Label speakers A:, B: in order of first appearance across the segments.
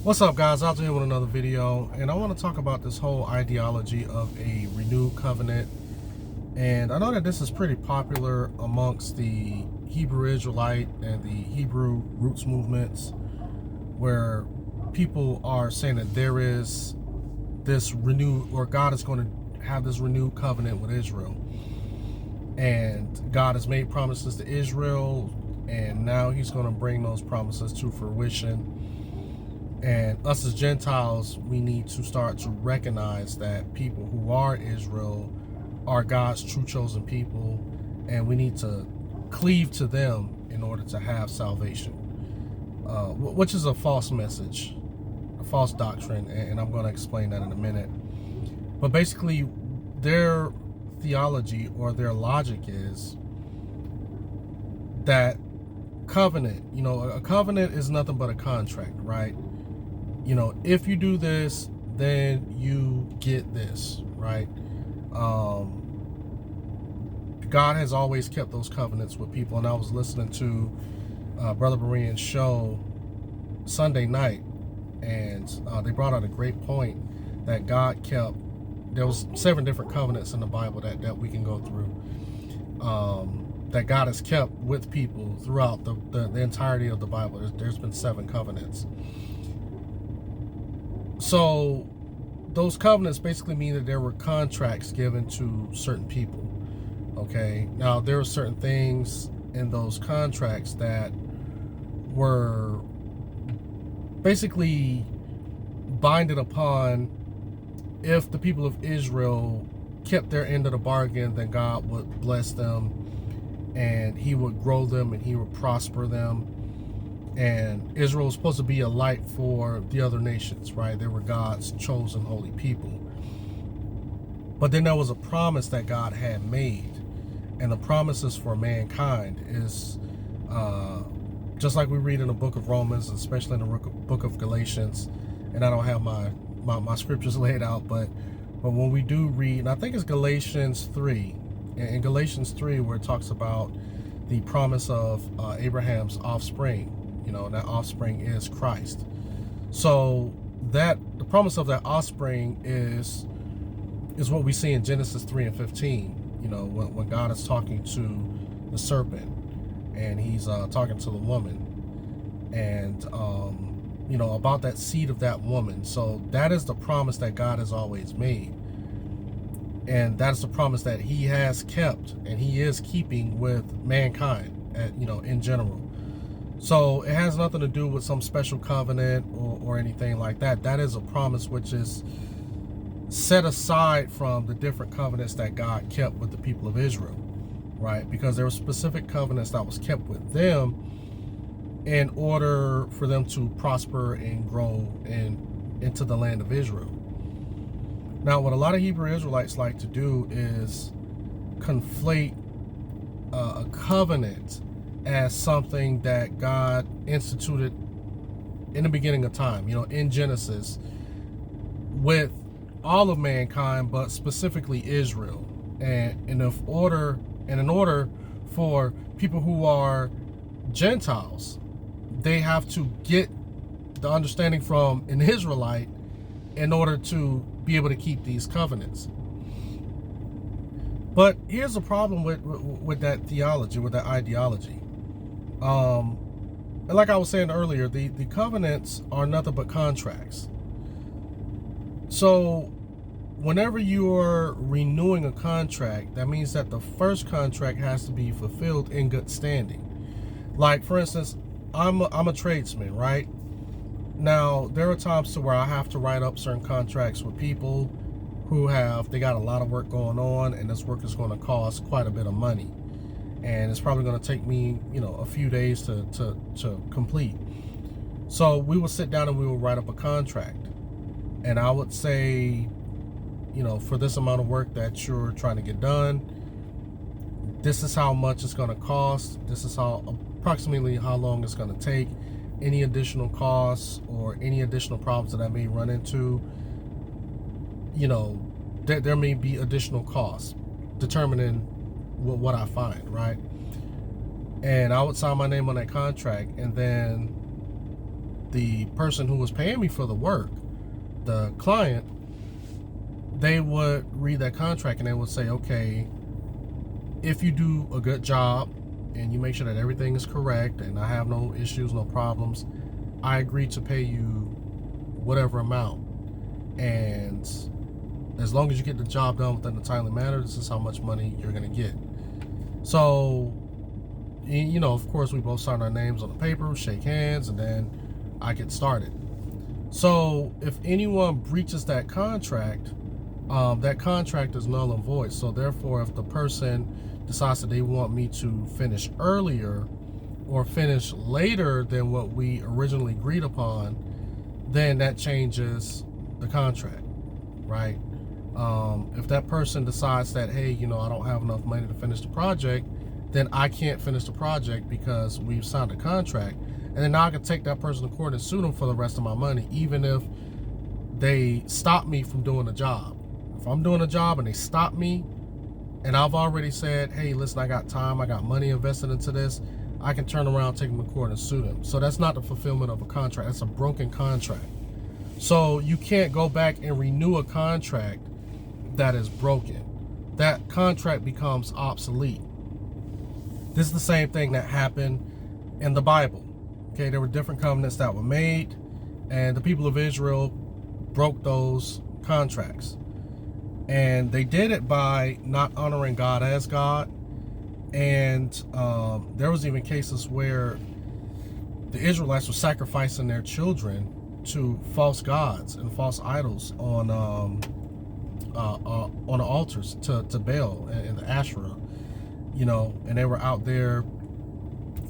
A: What's up, guys? Out here with another video, and I want to talk about this whole ideology of a renewed covenant. And I know that this is pretty popular amongst the Hebrew Israelite and the Hebrew roots movements, where people are saying that there is this renewed, or God is going to have this renewed covenant with Israel, and God has made promises to Israel, and now he's going to bring those promises to fruition. And us as Gentiles, we need to start to recognize that people who are Israel are God's true chosen people, and we need to cleave to them in order to have salvation, which is a false message, a false doctrine, and I'm going to explain that in a minute. But basically, their theology or their logic is that covenant, a covenant is nothing but a contract, right? If you do this, then you get this, right? God has always kept those covenants with people. And I was listening to Brother Berean's show Sunday night, and they brought out a great point that God kept. There was 7 different covenants in the Bible that we can go through, that God has kept with people throughout the entirety of the Bible. There's been 7 covenants. So those covenants basically mean that there were contracts given to certain people. Okay, now there are certain things in those contracts that were basically binded upon. If the people of Israel kept their end of the bargain, then God would bless them, and he would grow them, and he would prosper them. And Israel was supposed to be a light for the other nations, right? They were God's chosen holy people. But then there was a promise that God had made. And the promises for mankind is, just like we read in the book of Romans, especially in the book of Galatians. And I don't have my scriptures laid out, but when we do read, and I think it's Galatians 3. In Galatians 3, where it talks about the promise of Abraham's offspring. That offspring is Christ. So that the promise of that offspring is what we see in Genesis 3 and 15. When God is talking to the serpent, and he's talking to the woman, and about that seed of that woman. So that is the promise that God has always made, and that is the promise that he has kept, and he is keeping with mankind, in general. So it has nothing to do with some special covenant or anything like that. That is a promise which is set aside from the different covenants that God kept with the people of Israel, right? Because there were specific covenants that was kept with them in order for them to prosper and grow into the land of Israel. Now, what a lot of Hebrew Israelites like to do is conflate a covenant as something that God instituted in the beginning of time, in Genesis, with all of mankind, but specifically Israel. And in order for people who are Gentiles, they have to get the understanding from an Israelite in order to be able to keep these covenants. But here's the problem with that theology, with that ideology. And like I was saying earlier, the covenants are nothing but contracts. So whenever you're renewing a contract, that means that the first contract has to be fulfilled in good standing. Like, for instance, I'm a tradesman, right? Now, there are times to where I have to write up certain contracts with people who they got a lot of work going on, and this work is going to cost quite a bit of money. And it's probably going to take me, a few days to complete. So we will sit down and we will write up a contract. And I would say, for this amount of work that you're trying to get done, this is how much it's going to cost. This is approximately how long it's going to take. Any additional costs or any additional problems that I may run into, there may be additional costs. determining what I find, right? And I would sign my name on that contract, and then the person who was paying me for the work, the client, they would read that contract and they would say, okay, if you do a good job and you make sure that everything is correct and I have no issues, no problems, I agree to pay you whatever amount. And as long as you get the job done within a timely manner, this is how much money you're going to get. So, you know, of course, we both sign our names on the paper, shake hands, and then I get started. So if anyone breaches that contract is null and void. So therefore, if the person decides that they want me to finish earlier or finish later than what we originally agreed upon, then that changes the contract, right? If that person decides that, hey, you know, I don't have enough money to finish the project, then I can't finish the project because we've signed a contract. And then now I can take that person to court and sue them for the rest of my money, even if they stop me from doing the job. If I'm doing a job and they stop me, and I've already said, hey, listen, I got time, I got money invested into this, I can turn around, take them to court and sue them. So that's not the fulfillment of a contract. That's a broken contract. So you can't go back and renew a contract that is broken. That contract becomes obsolete. This is the same thing that happened in the Bible. Okay, there were different covenants that were made, and the people of Israel broke those contracts. And they did it by not honoring God as God. And there was even cases where the Israelites were sacrificing their children to false gods and false idols on the altars to Baal and the Asherah, you know, and they were out there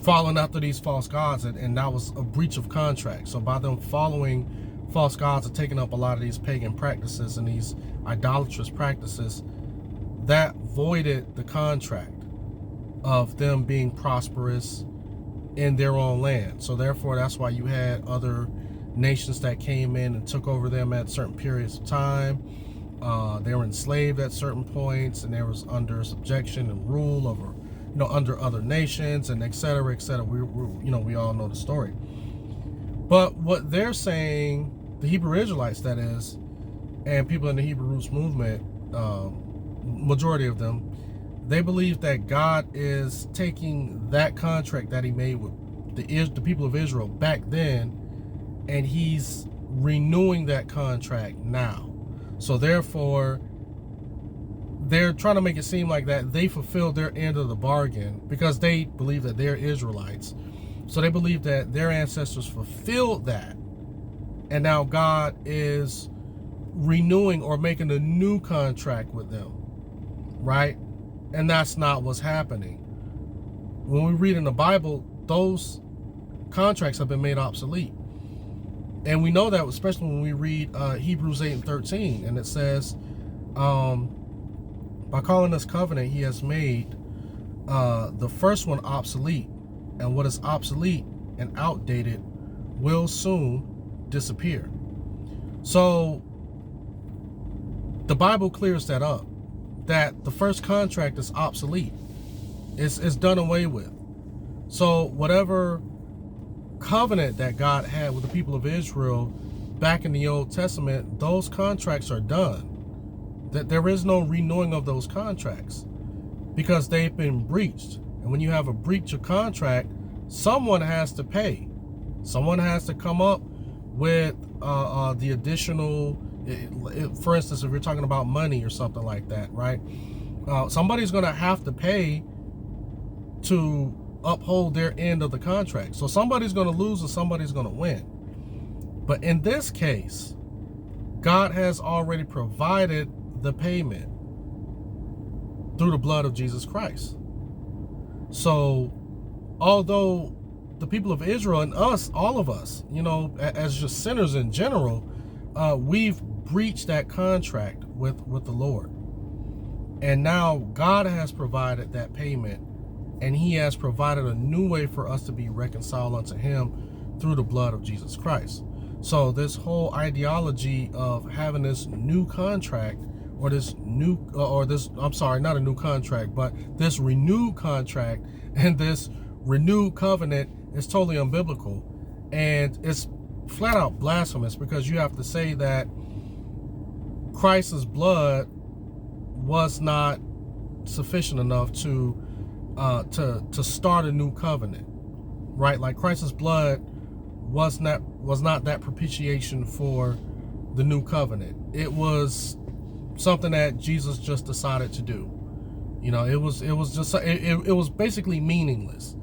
A: following after these false gods, and that was a breach of contract. So by them following false gods and taking up a lot of these pagan practices and these idolatrous practices, that voided the contract of them being prosperous in their own land. So therefore, that's why you had other nations that came in and took over them at certain periods of time. They were enslaved at certain points, and they was under subjection and rule over, you know, under other nations, and et cetera, et cetera. You know, we all know the story. But what they're saying, the Hebrew Israelites, that is, and people in the Hebrew Roots movement, majority of them, they believe that God is taking that contract that he made with the people of Israel back then, and he's renewing that contract now. So therefore, they're trying to make it seem like that they fulfilled their end of the bargain because they believe that they're Israelites. So they believe that their ancestors fulfilled that, and now God is renewing or making a new contract with them, right? And that's not what's happening. When we read in the Bible, those contracts have been made obsolete. And we know that, especially when we read Hebrews 8 and 13, and it says, by calling this covenant, he has made the first one obsolete, and what is obsolete and outdated will soon disappear. So the Bible clears that up, that the first contract is obsolete. It's done away with. So whatever covenant that God had with the people of Israel back in the Old Testament, those contracts are done. That there is no renewing of those contracts because they've been breached. And when you have a breach of contract, someone has to pay. Someone has to come up with the additional, for instance, if you're talking about money or something like that, right? Somebody's going to have to pay to uphold their end of the contract. So somebody's going to lose and somebody's going to win. But in this case, God has already provided the payment through the blood of Jesus Christ. So although the people of Israel and us, all of us, you know, as just sinners in general, we've breached that contract with the Lord. And now God has provided that payment, and he has provided a new way for us to be reconciled unto him through the blood of Jesus Christ. So this whole ideology of having this new contract or this new, or this, I'm sorry, not a new contract, but this renewed contract and this renewed covenant is totally unbiblical. And it's flat out blasphemous, because you have to say that Christ's blood was not sufficient enough to start a new covenant, right? Like Christ's blood was not that propitiation for the new covenant. It was something that Jesus just decided to do. You know, it was basically meaningless,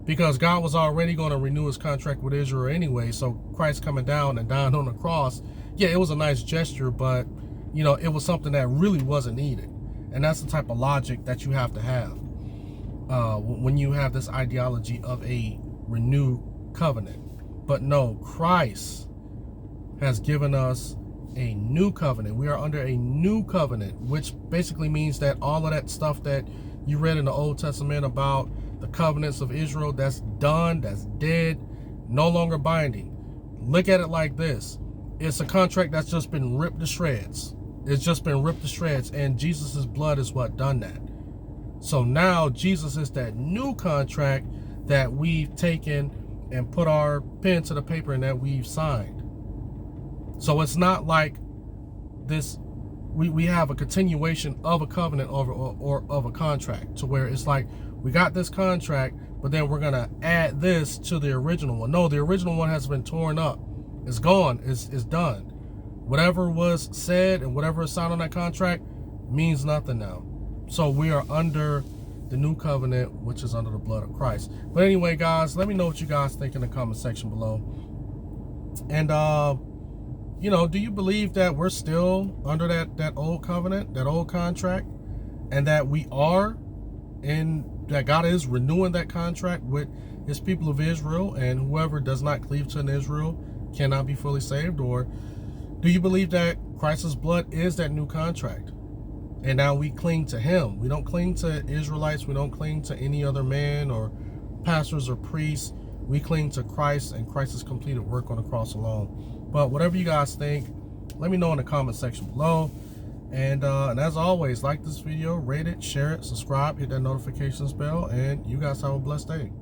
A: because God was already going to renew his contract with Israel anyway. So Christ coming down and dying on the cross, yeah, it was a nice gesture, but you know, it was something that really wasn't needed. And that's the type of logic that you have to have when you have this ideology of a renewed covenant. But no, Christ has given us a new covenant. We are under a new covenant, which basically means that all of that stuff that you read in the Old Testament about the covenants of Israel, that's done, that's dead, no longer binding. Look at it like this. It's a contract that's just been ripped to shreds. It's just been ripped to shreds, and Jesus's blood is what done that. So now Jesus is that new contract that we've taken and put our pen to the paper and that we've signed. So it's not like this, we have a continuation of a covenant or of a contract, to where it's like we got this contract, but then we're going to add this to the original one. No, the original one has been torn up. It's gone. It's done. Whatever was said and whatever is signed on that contract means nothing now. So we are under the new covenant, which is under the blood of Christ. But anyway, guys, let me know what you guys think in the comment section below. And, you know, do you believe that we're still under that old covenant, that old contract, and that we are that God is renewing that contract with his people of Israel, and whoever does not cleave to an Israel cannot be fully saved? Or do you believe that Christ's blood is that new contract, and now we cling to him? We don't cling to Israelites. We don't cling to any other man or pastors or priests. We cling to Christ and Christ's completed work on the cross alone. But whatever you guys think, let me know in the comment section below. And as always, like this video, rate it, share it, subscribe, hit that notifications bell, and you guys have a blessed day.